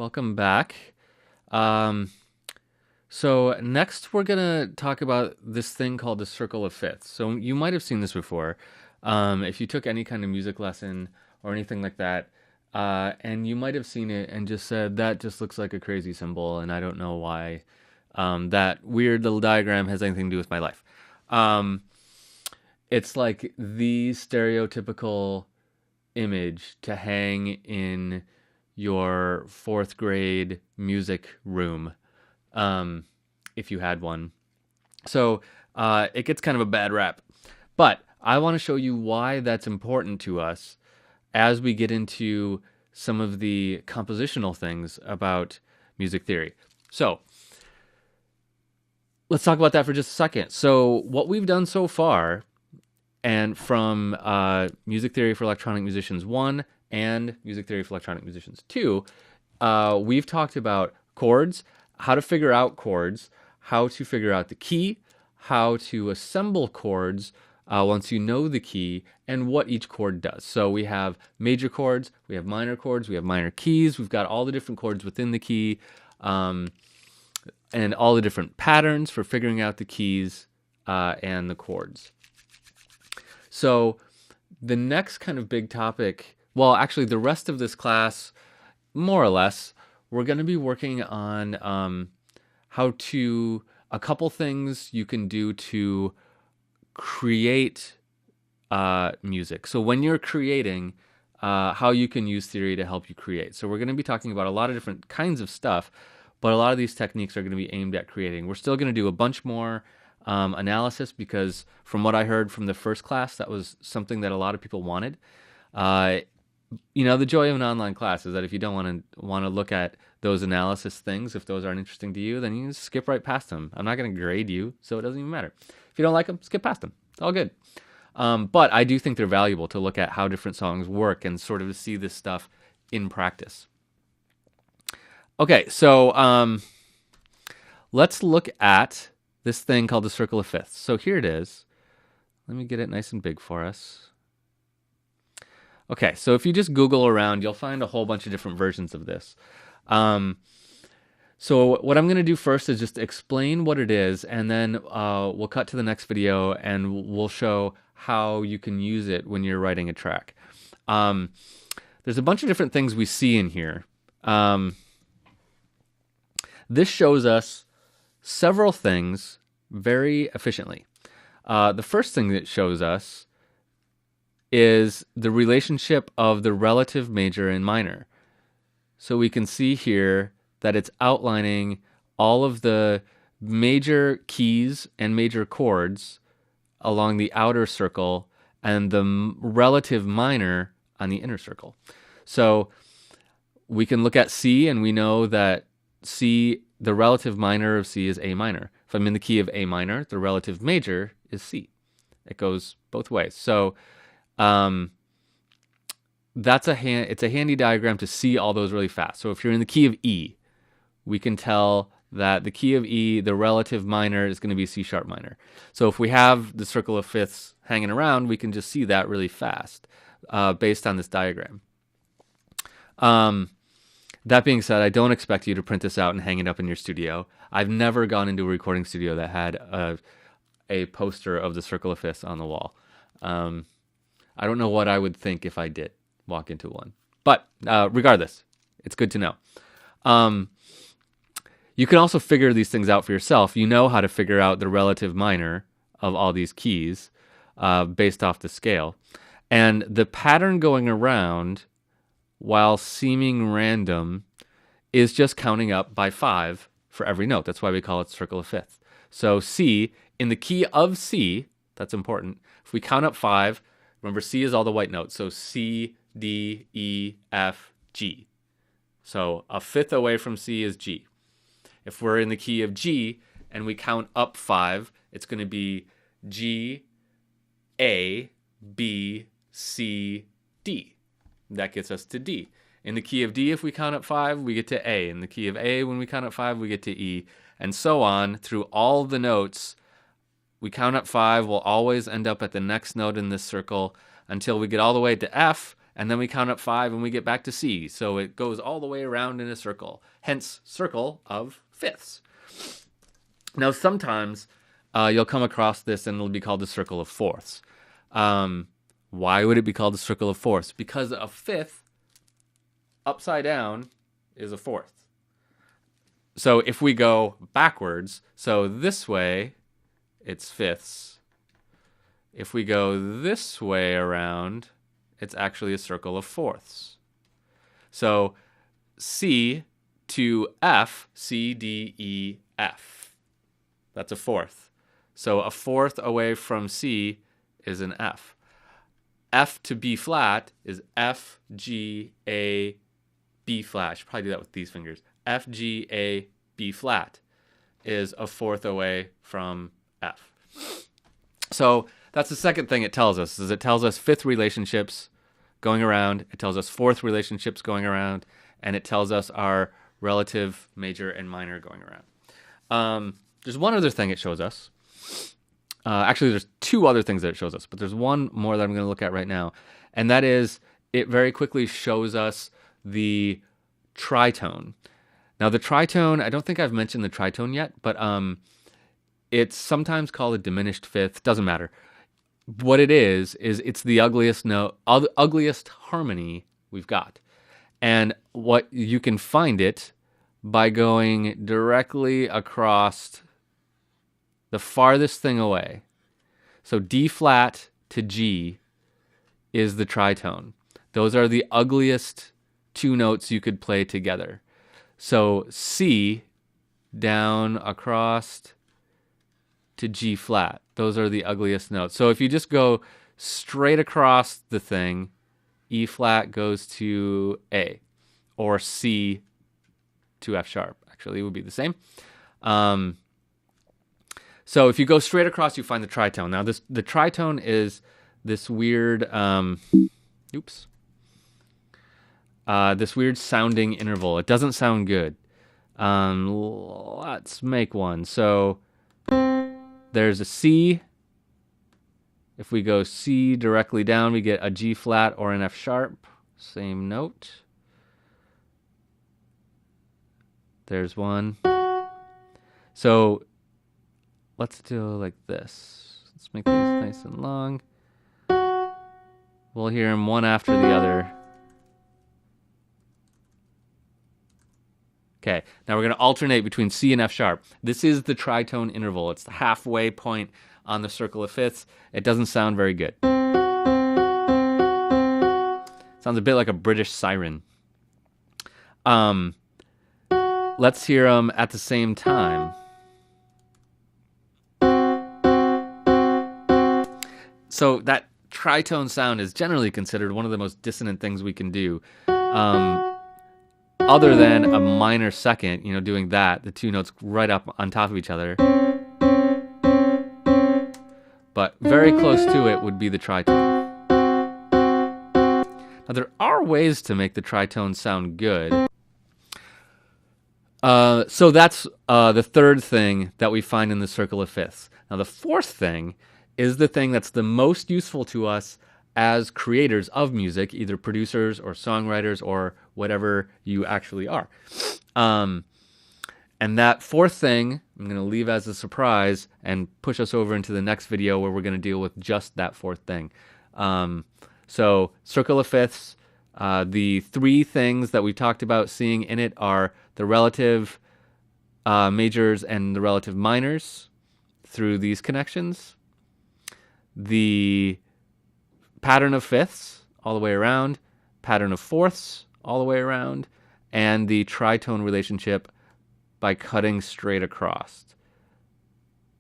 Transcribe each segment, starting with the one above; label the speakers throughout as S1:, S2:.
S1: Welcome back. Um, so next we're gonna talk about this thing called the circle of fifths. So you might have seen this before, if you took any kind of music lesson or anything like that, and you might have seen it and just said that just looks like a crazy symbol, and I don't know why that weird little diagram has anything to do with my life. Um, it's like the stereotypical image to hang in your fourth grade music room, um, if you had one. So it gets kind of a bad rap. But I want to show you why that's important to us as we get into some of the compositional things about music theory. So let's talk about that for just a second. So what we've done so far, and from Music Theory for Electronic Musicians 1 and Music Theory for Electronic Musicians 2, we've talked about chords, how to figure out chords, how to figure out the key, how to assemble chords once you know the key, and what each chord does. So we have major chords, we have minor chords, we have minor keys, we've got all the different chords within the key, and all the different patterns for figuring out the keys and the chords. So the next kind of big topic, well, actually the rest of this class, more or less, we're going to be working on a couple things you can do to create music. So when you're creating, how you can use theory to help you create. So we're going to be talking about a lot of different kinds of stuff, but a lot of these techniques are going to be aimed at creating. We're still going to do a bunch more analysis because from what I heard from the first class, that was something that a lot of people wanted. The joy of an online class is that if you don't want to look at those analysis things, if those aren't interesting to you, then you can just skip right past them. I'm not going to grade you, so it doesn't even matter. If you don't like them, skip past them. It's all good. But I do think they're valuable to look at how different songs work and sort of see this stuff in practice. Okay, so let's look at this thing called the circle of fifths. So here it is. Let me get it nice and big for us. Okay, so if you just Google around, you'll find a whole bunch of different versions of this. So what I'm going to do first is just explain what it is, and then we'll cut to the next video, and we'll show how you can use it when you're writing a track. There's a bunch of different things we see in here. This shows us several things very efficiently. The first thing that shows us is the relationship of the relative major and minor. So we can see here that it's outlining all of the major keys and major chords along the outer circle and the relative minor on the inner circle. So we can look at C, and we know that C, the relative minor of C is A minor. If I'm in the key of A minor, the relative major is C. It goes both ways. So it's a handy diagram to see all those really fast. So if you're in the key of E, we can tell that the key of E, the relative minor is going to be C sharp minor. So if we have the circle of fifths hanging around, we can just see that really fast based on this diagram. That being said, I don't expect you to print this out and hang it up in your studio. I've never gone into a recording studio that had a poster of the circle of fifths on the wall. I don't know what I would think if I did walk into one. But regardless, it's good to know. You can also figure these things out for yourself. You know how to figure out the relative minor of all these keys based off the scale. And the pattern going around, while seeming random, is just counting up by 5 for every note. That's why we call it circle of fifths. So C, in the key of C, that's important. If we count up 5, remember C is all the white notes. So C, D, E, F, G. So a fifth away from C is G. If we're in the key of G and we count up 5, it's going to be G, A, B, C, D. That gets us to D. In the key of D, if we count up 5, we get to A. In the key of A, when we count up 5, we get to E. And so on through all the notes. We count up 5, we'll always end up at the next note in this circle until we get all the way to F, and then we count up 5 and we get back to C. So it goes all the way around in a circle, hence circle of fifths. Now sometimes you'll come across this and it'll be called the circle of fourths. Why would it be called the circle of fourths? Because a fifth upside down is a fourth. So if we go backwards, so this way, it's fifths. If we go this way around, it's actually a circle of fourths. So C to F, C, D, E, F. That's a fourth. So a fourth away from C is an F. F to B flat is F, G, A, B flat. I should probably do that with these fingers. F, G, A, B flat is a fourth away from F. So that's the second thing it tells us, is it tells us fifth relationships going around, it tells us fourth relationships going around, and it tells us our relative major and minor going around. There's one other thing it shows us. Actually, there's two other things that it shows us, but there's one more that I'm going to look at right now, and that is it very quickly shows us the tritone. Now, the tritone, I don't think I've mentioned the tritone yet, but it's sometimes called a diminished fifth. Doesn't matter. What it is it's the ugliest note, ugliest harmony we've got. And what you can find it by going directly across the farthest thing away. So D flat to G is the tritone. Those are the ugliest two notes you could play together. So C down across to G flat. Those are the ugliest notes. So if you just go straight across the thing, E flat goes to A, or C to F sharp. Actually, it would be the same. So if you go straight across, you find the tritone. Now, the tritone is this weird, this weird sounding interval. It doesn't sound good. Let's make one. So there's a C. If we go C directly down, we get a G flat or an F sharp. Same note. There's one. So let's do it like this. Let's make these nice and long. We'll hear them one after the other. Okay, now we're going to alternate between C and F sharp. This is the tritone interval. It's the halfway point on the circle of fifths. It doesn't sound very good. Sounds a bit like a British siren. Let's hear them at the same time. So that tritone sound is generally considered one of the most dissonant things we can do. Other than a minor second, doing that, the two notes right up on top of each other. But very close to it would be the tritone. Now, there are ways to make the tritone sound good. So that's the third thing that we find in the circle of fifths. Now, the fourth thing is the thing that's the most useful to us as creators of music, either producers or songwriters or whatever you actually are. And that fourth thing, I'm going to leave as a surprise and push us over into the next video where we're going to deal with just that fourth thing. So circle of fifths, the three things that we talked about seeing in it are the relative majors and the relative minors through these connections, the pattern of fifths all the way around, pattern of fourths all the way around, and the tritone relationship by cutting straight across.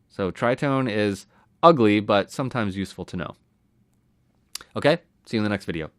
S1: So tritone is ugly, but sometimes useful to know. Okay, see you in the next video.